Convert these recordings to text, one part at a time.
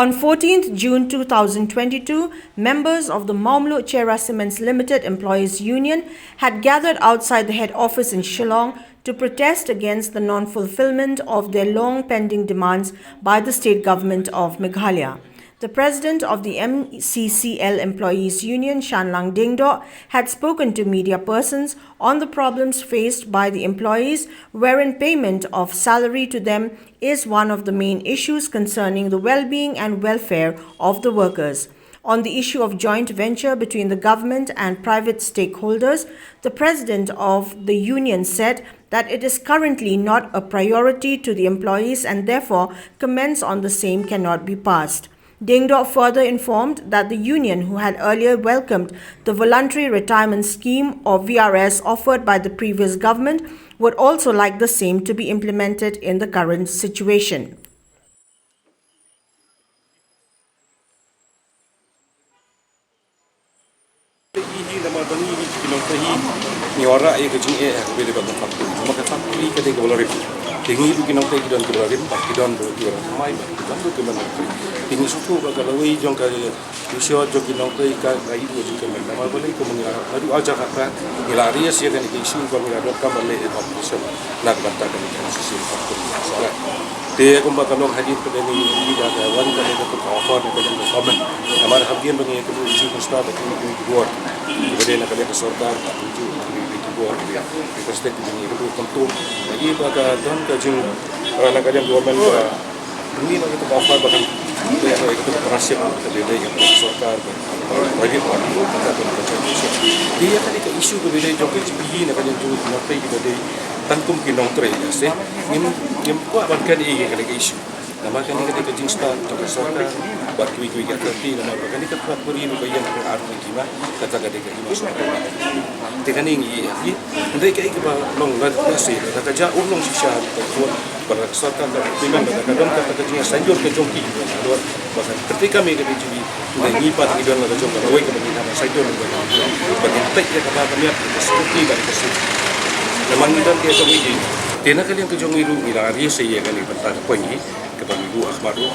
On 14th June 2022, members of the Mawmluh Cherra Cements Limited Employees Union had gathered outside the head office in Shillong to protest against the non-fulfilment of their long-pending demands by the state government of Meghalaya. The president of the MCCL Employees Union, Shanlang Dingdo, had spoken to media persons on the problems faced by the employees, wherein payment of salary to them is one of the main issues concerning the well-being and welfare of the workers. On the issue of joint venture between the government and private stakeholders, the president of the union said that it is currently not a priority to the employees and therefore comments on the same cannot be passed. Dingdo further informed that the union, who had earlier welcomed the voluntary retirement scheme or VRS offered by the previous government, would also like the same to be implemented in the current situation. Tingi itu kinong tegi don kiblarim, kidon do kiblarim mai, kidon do kiblarim. Tingi suku bakalawai jong kaya usio jong kinong tegi kai itu jong kiblarim. Nama boleh komunikasi. Lalu aja kata hilari ya sih kan isu komunikasi kembali kompetisi nak bantahkan sisi kompetisi. Dia kumbakalong hadir pada ini ada wan kali itu offer nak jadi komen. Nama hadir bagi itu isu konsta bagi itu dua. Kemudian nak kali kesorkan tak tuju. Kita setiap ini itu tentu lagi pada dan kajung orang kalian government ini lagi itu offer bahkan itu berhasil dari yang sorkar bagi orang dia tadi ke isu berbeda jauh kecil nak kalian jauh nanti kita dari tantum kinong tray sih yang kuat bahkan ini kali ke isu nama kan ini ketika jing start untuk sorkar buat kui-kui kerti nama bahkan ini ketua beri bagian arti gimana kata ketika ini sorkar tekan ini mereka itu long nasi kata jauh long sisa betul berdasarkan dari pilihan kadang kata kerja sanjur ke jongki bahkan ketika mereka jadi mengipat hidup mereka jongki awak kemudian sanjur bagian tek dia kata kami seperti dari kesini memang dan dia jongki tena kalian ke jongki itu milari saya kan bertanya poin ini kepada ibu Ahmadu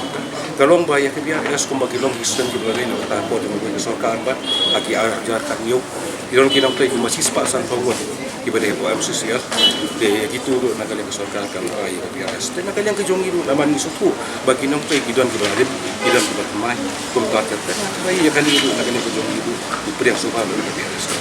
kalau bayar kebiar es kumbagi long sistem kita lain kata apa dengan mereka sorkan bah lagi ajar kan yuk Iron kinang tay masih sepasan pawon ibadah ibu MCCL de gitu do nak kalian kesorkan kan ay biasa dan nak kalian kejong itu naman ni suku bagi nang tay gidon kibalim gidon kibalimay kum target ay kali itu nak kalian kejong itu priyak subhan biasa.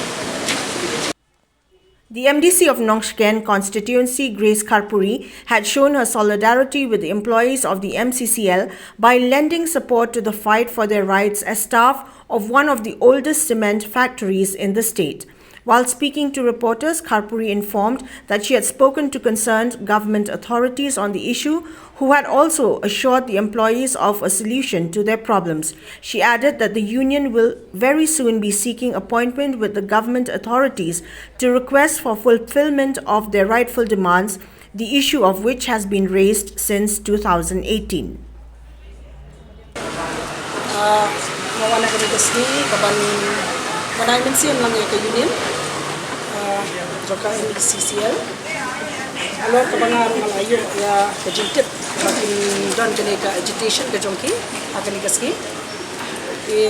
The MDC of Nongshken constituency, Grace Karpuri, had shown her solidarity with the employees of the MCCL by lending support to the fight for their rights as staff of one of the oldest cement factories in the state. While speaking to reporters, Karpuri informed that she had spoken to concerned government authorities on the issue, who had also assured the employees of a solution to their problems. She added that the union will very soon be seeking appointment with the government authorities to request for fulfillment of their rightful demands, the issue of which has been raised since 2018. Manay mensiyan lang yung union, joka MCCL. Alor kabangarong malayo ya kajintip bakin dan kenika agitation ke jongki akan dikasih.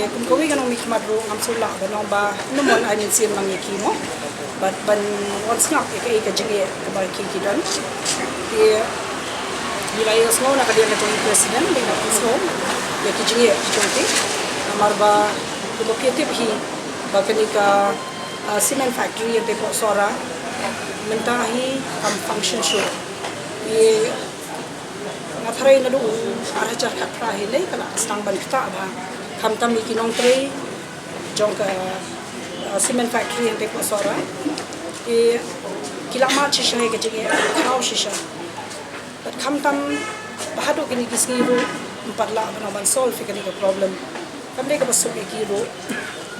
Kung kami kan umi kemadro ngamsulah banong ba nomon ay mensiyan lang yung kimo, but ban once ngak ikai kajingi kabaki kidan. Wilayah semua nak dia ketua presiden dengan semua ya kajingi jongki. Amarba locative hi Bakanika cement factory yang tepok sora mentahi kam function show ye ngathrai nadu arajar khatra hele kala stang ban khta ba kam tam ikinong tre jong ka cement factory yang tepok sora ye kilama chisha ke jige khau shisha but kam tam bahado kini kisngiru emparla ban solve kini problem kam deka basuk ikiru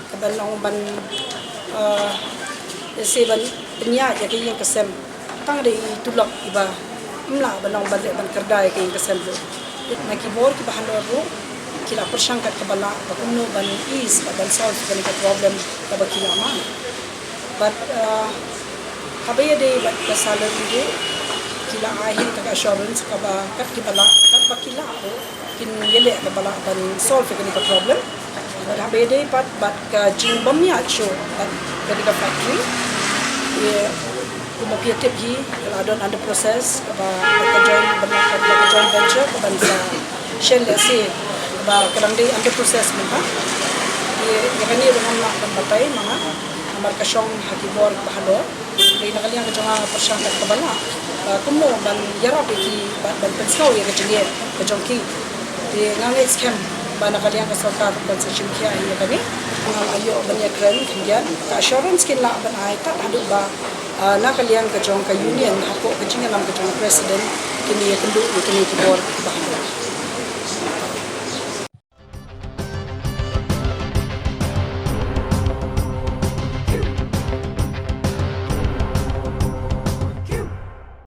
kabanong ban seban penya ya ke yang kesem tang de tulak iba mla banong ban ban kerdai ke yang kesem do naki bor ki bahan ro kila persangkat kabala bakuno ban is ban solve kan ka problem ka bakila ma but habaya de ban salary de kila ahi ka assurance ka ba kat ki bala kat bakila ro kin yele ka bala ban solve ka ni ka problem but habe dei but ka jing bam ya show but ka ni ka factory ye kuma pia tip hi la don under process ba ka join venture ka ban sa shell se ba kadang dei under process mo ha ye kani dengan nak ban batai mga amar ka shong hakibor bahalo dei nakalian ka jonga persang ka bala kumo ban yara beki ban pensau ye ka jenge ka jongki ye ngang scam ban nakalian ka sarkar concession kia ye kani ngang ayo ban ya kran kindia ka assurance kin la ban ai ta hadu ba nakalian ka jong ka union hako ka jinga nam ka jong president kini ye kendu kini kibor bahalo